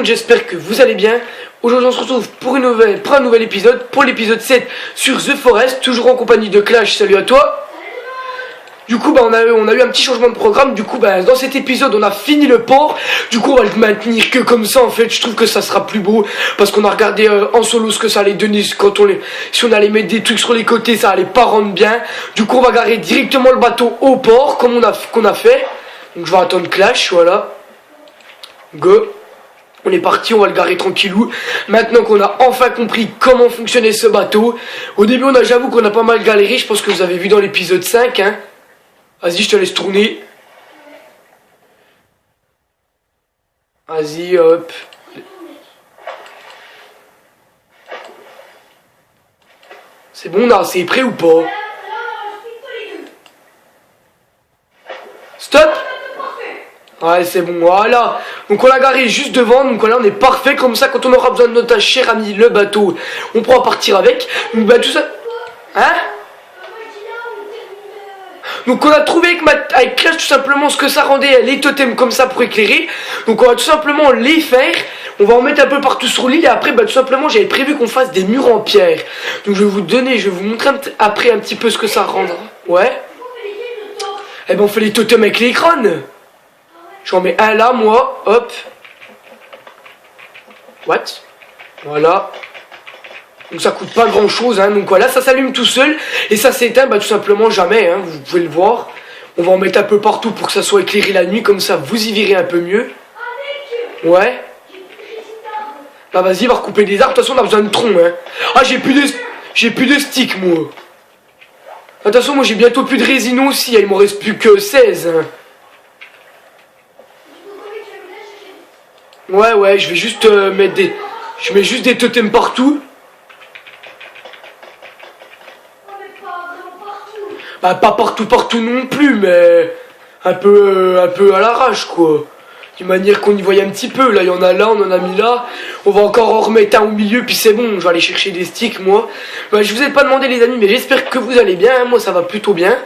monde, j'espère que vous allez bien. Aujourd'hui on se retrouve pour un nouvel épisode, pour l'épisode 7 sur The Forest, toujours en compagnie de Clash, salut à toi. Du coup on a eu un petit changement de programme, du coup dans cet épisode on a fini le port. Du coup on va le maintenir que comme ça en fait, je trouve que ça sera plus beau. Parce qu'on a regardé en solo ce que ça allait donner quand si on allait mettre des trucs sur les côtés, ça allait pas rendre bien. Du coup on va garer directement le bateau au port, comme qu'on a fait. Donc je vais attendre Clash, voilà. Go. On est parti, on va le garer tranquillou. Maintenant qu'on a enfin compris comment fonctionnait ce bateau. Au début, j'avoue qu'on a pas mal galéré. Je pense que vous avez vu dans l'épisode 5. Hein. Vas-y, je te laisse tourner. Vas-y, hop. C'est bon, là, c'est prêt ou pas? Stop! Ouais, c'est bon, voilà. Donc on l'a garé juste devant, donc là on est parfait. Comme ça, quand on aura besoin de notre cher ami le bateau, on pourra partir avec. Donc tout ça... Hein? Donc on a trouvé avec Clash tout simplement ce que ça rendait les totems comme ça pour éclairer. Donc on va tout simplement les faire. On va en mettre un peu partout sur l'île. Et après tout simplement j'avais prévu qu'on fasse des murs en pierre. Donc je vais vous montrer après un petit peu ce que ça rendra. Ouais. Eh ben on fait les totems avec les crânes. J'en mets un là, moi, hop. What? Voilà. Donc ça coûte pas grand chose, hein. Donc voilà, ça s'allume tout seul. Et ça s'éteint, tout simplement jamais, hein. Vous pouvez le voir. On va en mettre un peu partout pour que ça soit éclairé la nuit. Comme ça, vous y verrez un peu mieux. Ouais. Là, vas-y, va recouper des arbres. De toute façon, on a besoin de troncs, hein. Ah, j'ai plus de stick, moi. De toute façon, moi, j'ai bientôt plus de résine aussi. Il m'en reste plus que 16, hein. Ouais, je vais juste mettre des... Je mets juste des totems partout. Pas partout non plus, mais... Un peu à l'arrache, quoi. D'une manière qu'on y voyait un petit peu. Là, il y en a là, on en a mis là. On va encore en remettre un au milieu, puis c'est bon. Je vais aller chercher des sticks, moi. Je vous ai pas demandé, les amis, mais j'espère que vous allez bien. Moi, ça va plutôt bien.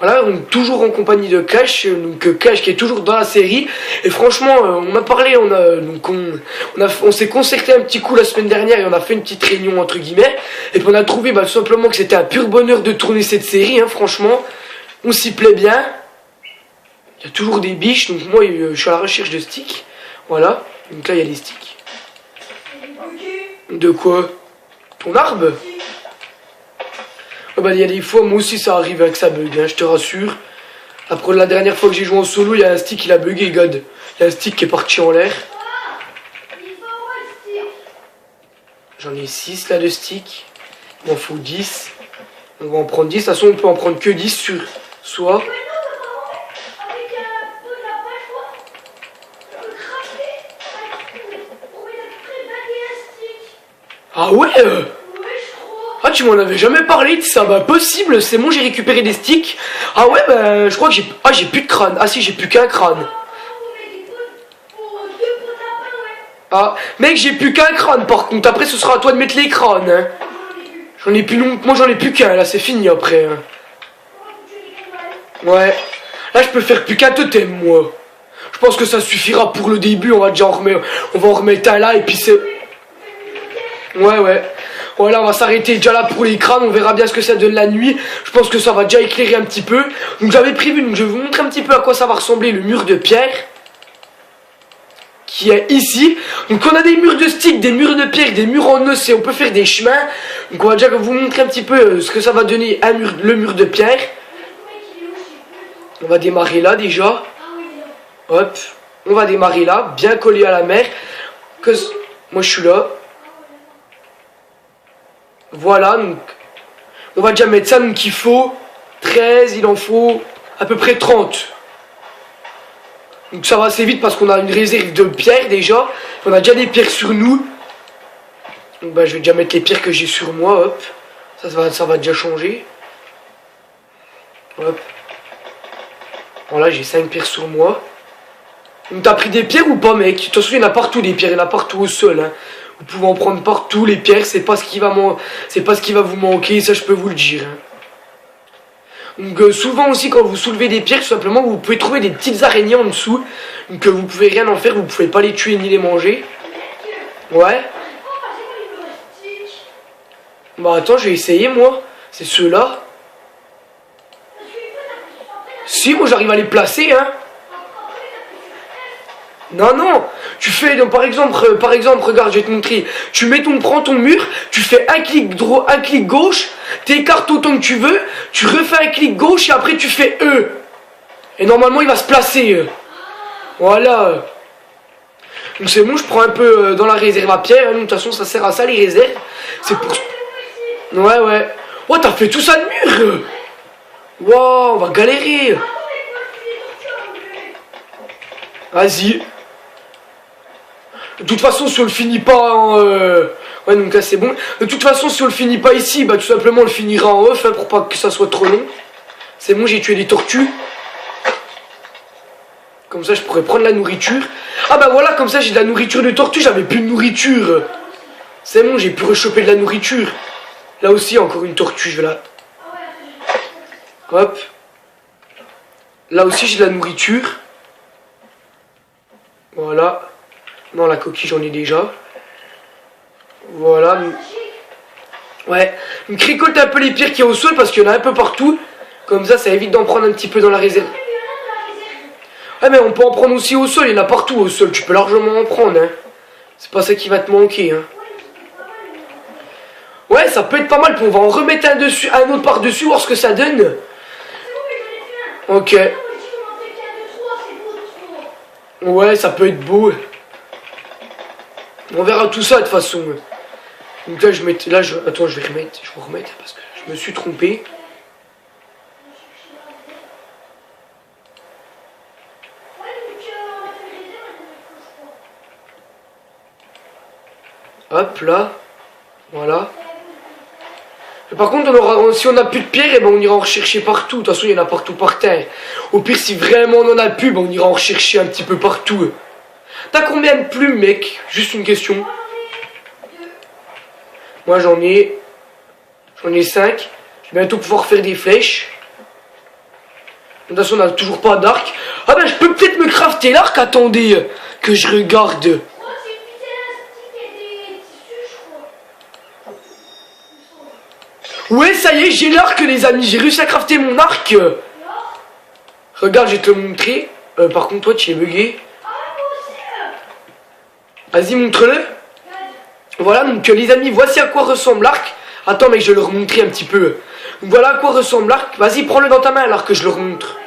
Voilà, donc toujours en compagnie de Clash, donc Clash qui est toujours dans la série. Et franchement, on a parlé, on s'est concerté un petit coup la semaine dernière et on a fait une petite réunion entre guillemets. Et puis on a trouvé tout simplement que c'était un pur bonheur de tourner cette série, hein, franchement. On s'y plaît bien. Il y a toujours des biches, donc moi je suis à la recherche de sticks. Voilà, donc là il y a des sticks. De quoi? Ton arbre? Il y a des fois, moi aussi ça arrive avec ça bug, hein, je te rassure. Après la dernière fois que j'ai joué en solo, il y a un stick qui a bugué, God. Il y a un stick qui est parti en l'air. J'en ai 6 là de sticks. Il m'en faut 10. On va en prendre 10. De toute façon, on peut en prendre que 10 sur soi. Ah ouais Ah, tu m'en avais jamais parlé de ça? Possible, c'est bon, j'ai récupéré des sticks. Ah ouais, je crois que j'ai plus de crâne. Ah si, j'ai plus qu'un crâne. Ah, mec, j'ai plus qu'un crâne par contre. Après, ce sera à toi de mettre les crânes, hein. Moi, j'en ai plus qu'un, là, c'est fini après. Hein. Ouais. Là, je peux faire plus qu'un totem, moi. Je pense que ça suffira pour le début. On va en remettre un là, et puis c'est... Ouais. Voilà, on va s'arrêter déjà là pour les crânes, on verra bien ce que ça donne la nuit. Je pense que ça va déjà éclairer un petit peu. Donc j'avais prévu, je vais vous montrer un petit peu à quoi ça va ressembler le mur de pierre. Qui est ici. Donc on a des murs de stick, des murs de pierre, des murs en os et on peut faire des chemins. Donc on va déjà vous montrer un petit peu ce que ça va donner le mur de pierre. On va démarrer là déjà. Hop, on va démarrer là, bien collé à la mer. Moi je suis là. Voilà, donc on va déjà mettre ça, donc il faut 13, il en faut à peu près 30. Donc ça va assez vite parce qu'on a une réserve de pierres déjà. On a déjà des pierres sur nous. Donc je vais déjà mettre les pierres que j'ai sur moi, hop. Ça va déjà changer. Hop. Voilà, j'ai 5 pierres sur moi. Donc t'as pris des pierres ou pas, mec? De toute façon, il y en a partout des pierres, il y en a partout au sol, hein. Vous pouvez en prendre partout, les pierres, c'est pas ce qui va vous manquer, ça je peux vous le dire. Hein. Donc souvent aussi quand vous soulevez des pierres, tout simplement vous pouvez trouver des petites araignées en dessous. Donc vous pouvez rien en faire, vous pouvez pas les tuer ni les manger. Ouais. Bah attends, je vais essayer moi. C'est ceux-là. Si, moi j'arrive à les placer, hein. Non, non, tu fais, donc, par exemple, regarde, je vais te montrer. Tu prends ton mur, tu fais un clic droit, un clic gauche, t'écartes autant que tu veux, tu refais un clic gauche et après tu fais E. Et normalement il va se placer. Voilà. Donc c'est bon, je prends un peu dans la réserve à pierre, hein, de toute façon ça sert à ça les réserves. C'est pour... Ouais, ouais. Oh, t'as fait tout ça de mur. Wow, on va galérer. Vas-y. De toute façon, si on le finit pas en... Ouais, donc là c'est bon. De toute façon, si on le finit pas ici, bah tout simplement on le finira en off, hein, pour pas que ça soit trop long. C'est bon, j'ai tué des tortues. Comme ça, je pourrais prendre la nourriture. Ah bah voilà, comme ça j'ai de la nourriture de tortue, j'avais plus de nourriture. C'est bon, j'ai pu rechoper de la nourriture. Là aussi, encore une tortue, je vais la... Hop. Là aussi, j'ai de la nourriture. Voilà. Non, la coquille, j'en ai déjà. Voilà. Ouais. Donc récolte un peu les pierres qu'il y a au sol parce qu'il y en a un peu partout. Comme ça évite d'en prendre un petit peu dans la réserve. Ouais, mais on peut en prendre aussi au sol. Il y en a partout au sol. Tu peux largement en prendre, hein. C'est pas ça qui va te manquer, hein. Ouais, ça peut être pas mal. Puis on va en remettre un dessus, un autre par-dessus, voir ce que ça donne. Ok. Ouais, ça peut être beau. On verra tout ça de toute façon. Donc là, attends, je vais remettre. Je vais remettre parce que je me suis trompé. Hop, là. Voilà. Et par contre, si on n'a plus de pierre, eh ben, on ira en rechercher partout. De toute façon, il y en a partout par terre. Au pire, si vraiment on en a plus, ben, on ira en rechercher un petit peu partout. T'as combien de plumes, mec? Juste une question. Moi, j'en ai 5. Je vais bientôt pouvoir faire des flèches. De toute façon, on n'a toujours pas d'arc. Ah ben, je peux peut-être me crafter l'arc. Attendez, que je regarde. Ouais, ça y est, j'ai l'arc, les amis. J'ai réussi à crafter mon arc. Regarde, je vais te le montrer. Par contre, toi, tu es bugué. Vas-y, montre-le. Voilà, donc les amis, voici à quoi ressemble l'arc. Attends, mec, je vais le remontrer un petit peu. Donc, voilà à quoi ressemble l'arc. Vas-y, prends-le dans ta main, alors que je le remontre.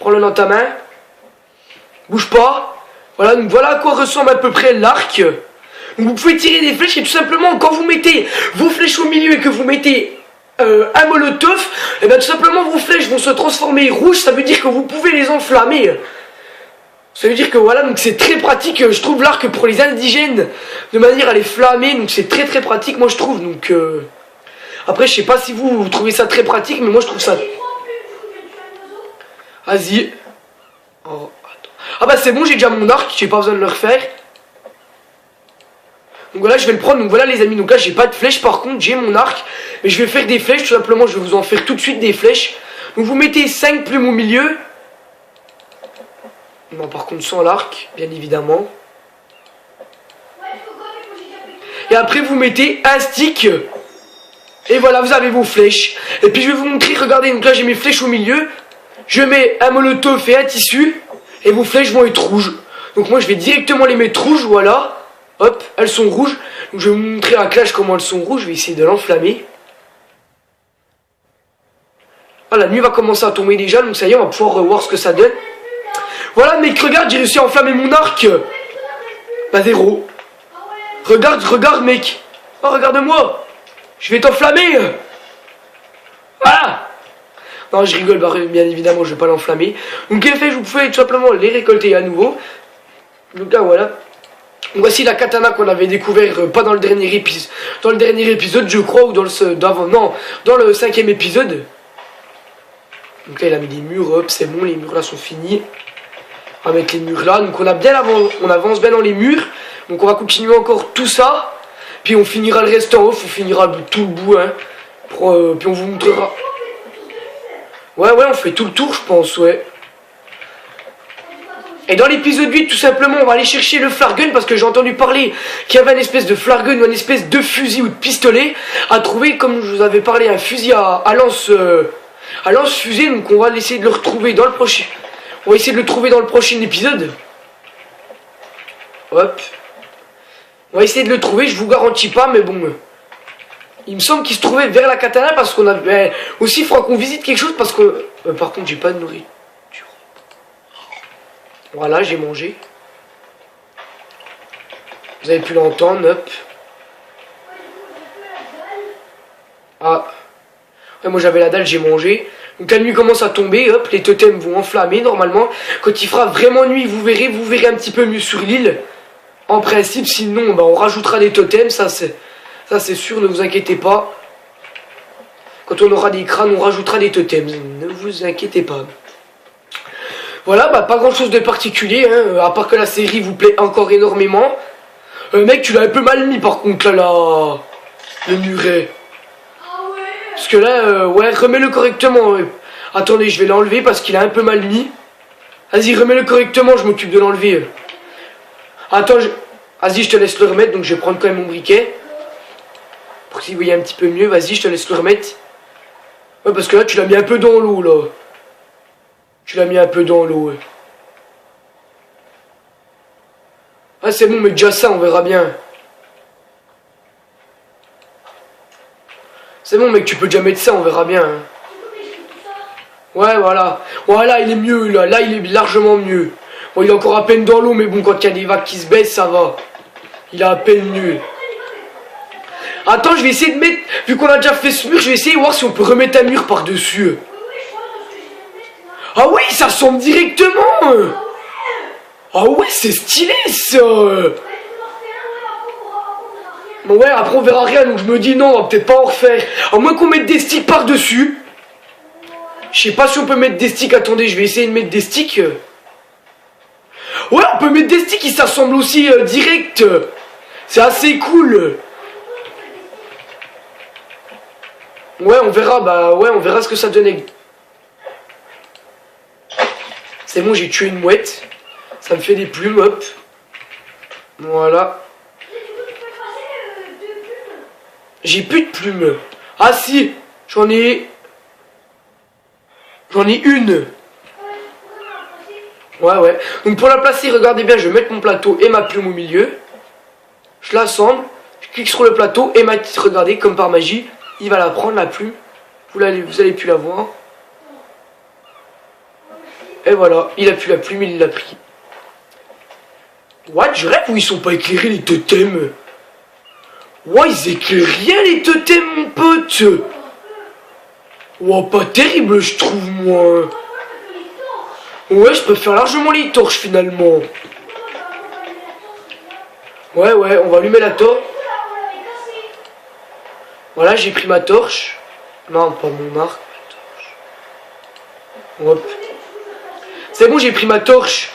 Prends-le dans ta main. Bouge pas. Voilà, donc voilà à quoi ressemble à peu près l'arc. Donc, vous pouvez tirer des flèches et tout simplement, quand vous mettez vos flèches au milieu et que vous mettez un molotov, et bien tout simplement, vos flèches vont se transformer rouges. Ça veut dire que vous pouvez les enflammer. Ça veut dire que voilà, donc c'est très pratique, je trouve l'arc pour les indigènes, de manière à les flammer, donc c'est très pratique, moi je trouve, donc après je sais pas si vous trouvez ça très pratique, mais moi je trouve ça... Vas-y. Oh, ah bah c'est bon, j'ai déjà mon arc, j'ai pas besoin de le refaire. Donc voilà, je vais le prendre, donc voilà les amis, donc là j'ai pas de flèches, par contre j'ai mon arc, mais je vais faire des flèches, tout simplement, je vais vous en faire tout de suite des flèches. Donc vous mettez 5 plumes au milieu. Non, par contre, sans l'arc, bien évidemment. Et après, vous mettez un stick. Et voilà, vous avez vos flèches. Et puis, je vais vous montrer, regardez, donc là, j'ai mes flèches au milieu. Je mets un molotov et un tissu. Et vos flèches vont être rouges. Donc, moi, je vais directement les mettre rouges, voilà. Hop, elles sont rouges. Donc, je vais vous montrer à Clash comment elles sont rouges. Je vais essayer de l'enflammer. Ah, la nuit va commencer à tomber déjà. Donc, ça y est, on va pouvoir revoir ce que ça donne. Voilà, mec, regarde, j'ai réussi à enflammer mon arc. Bah, 0. Regarde, mec. Oh, regarde-moi. Je vais t'enflammer. Voilà. Non, je rigole, bah, bien évidemment, je vais pas l'enflammer. Donc, les flèches, vous pouvez tout simplement les récolter à nouveau. Donc là, voilà. Donc, voici la katana qu'on avait découvert, pas dans le dernier épisode. Dans le dernier épisode, je crois, ou dans le... Non, dans le 5e épisode. Donc là, il a mis des murs, hop, c'est bon, les murs là sont finis. On va mettre les murs là, donc on avance bien dans les murs. Donc on va continuer encore tout ça. Puis on finira le reste en off, on finira tout le bout, hein. Puis on vous montrera. Ouais, on fait tout le tour, je pense, ouais. Et dans l'épisode 8, tout simplement, on va aller chercher le flare gun parce que j'ai entendu parler qu'il y avait une espèce de flare gun ou une espèce de fusil ou de pistolet à trouver, comme je vous avais parlé, un fusil à lance-fusée. Donc on va essayer de le retrouver dans le prochain. On va essayer de le trouver dans le prochain épisode. Hop. On va essayer de le trouver, je vous garantis pas, mais bon. Il me semble qu'il se trouvait vers la katana parce qu'on avait. Aussi, il faudra qu'on visite quelque chose parce que. Par contre, j'ai pas de nourriture. Voilà, j'ai mangé. Vous avez pu l'entendre, hop. Ah. Ouais, moi j'avais la dalle, j'ai mangé. Donc la nuit commence à tomber, hop, les totems vont enflammer normalement. Quand il fera vraiment nuit, vous verrez un petit peu mieux sur l'île. En principe, sinon, bah, on rajoutera des totems, ça c'est sûr, ne vous inquiétez pas. Quand on aura des crânes, on rajoutera des totems, ne vous inquiétez pas. Voilà, bah pas grand chose de particulier, hein, à part que la série vous plaît encore énormément. Mec, tu l'as un peu mal mis par contre, là, le muret. Parce que là, ouais, remets-le correctement. Ouais. Attendez, je vais l'enlever parce qu'il a un peu mal mis. Vas-y, remets-le correctement, je m'occupe de l'enlever. Attends, vas-y, je te laisse le remettre, donc je vais prendre quand même mon briquet. Pour que vous voyez un petit peu mieux, vas-y, je te laisse le remettre. Ouais, parce que là, tu l'as mis un peu dans l'eau, là. Tu l'as mis un peu dans l'eau, ouais. Ah, c'est bon, mais déjà ça, on verra bien. C'est bon, mec, tu peux déjà mettre ça, on verra bien. Hein. Ouais, voilà. Voilà, il est mieux, là. Là, il est largement mieux. Bon, il est encore à peine dans l'eau, mais bon, quand il y a des vagues qui se baissent, ça va. Il est à peine mieux. Attends, je vais essayer de mettre... Vu qu'on a déjà fait ce mur, je vais essayer de voir si on peut remettre un mur par-dessus. Ah oui, ça ressemble directement. Ah ouais, c'est stylé, ça. Bon ouais, après on verra rien, donc je me dis non, on va peut-être pas en refaire. À moins qu'on mette des sticks par-dessus. Je sais pas si on peut mettre des sticks, attendez, je vais essayer de mettre des sticks. Ouais, on peut mettre des sticks qui s'assemblent aussi direct. C'est assez cool. Ouais, on verra, bah ouais, on verra ce que ça donne. C'est bon, j'ai tué une mouette. Ça me fait des plumes, hop. Voilà. J'ai plus de plumes. Ah si, j'en ai une. Ouais. Donc pour la placer, regardez bien, je vais mettre mon plateau et ma plume au milieu. Je l'assemble, je clique sur le plateau et regardez, comme par magie, il va la prendre, la plume. Vous allez plus la voir. Et voilà, il a plus la plume, il l'a pris. What, je rêve où ils sont pas éclairés les totems. Ouais, ils éclairent rien les totems, mon pote. Ouais, pas terrible, je trouve, moi. Ouais, je préfère largement les torches, finalement. Ouais, on va allumer la torche. Voilà, j'ai pris ma torche. Non, pas mon arc. Hop. C'est bon, j'ai pris ma torche.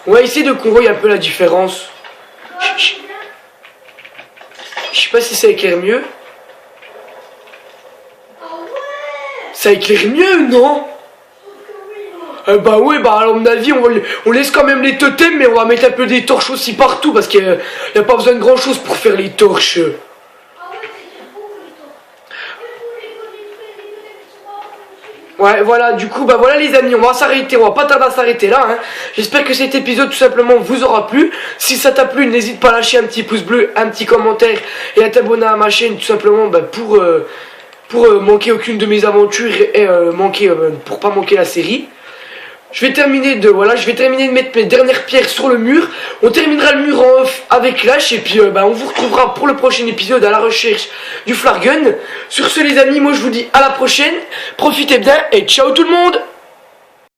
On va essayer de qu'on voie un peu la différence. Je sais pas si ça éclaire mieux. Ça éclaire mieux, non? Bah ouais, bah à mon avis, on laisse quand même les totems, mais on va mettre un peu des torches aussi partout, parce qu'il n'y a pas besoin de grand chose pour faire les torches. Ouais, voilà, du coup, bah voilà les amis, on va s'arrêter, on va pas tarder à s'arrêter là, hein. J'espère que cet épisode, tout simplement, vous aura plu. Si ça t'a plu, n'hésite pas à lâcher un petit pouce bleu, un petit commentaire, et à t'abonner à ma chaîne, tout simplement, bah, pour manquer aucune de mes aventures, et pour pas manquer la série. Je vais terminer de mettre mes dernières pierres sur le mur. On terminera le mur en off avec Clash. Et puis on vous retrouvera pour le prochain épisode à la recherche du flare gun. Sur ce les amis, moi je vous dis à la prochaine. Profitez bien et ciao tout le monde.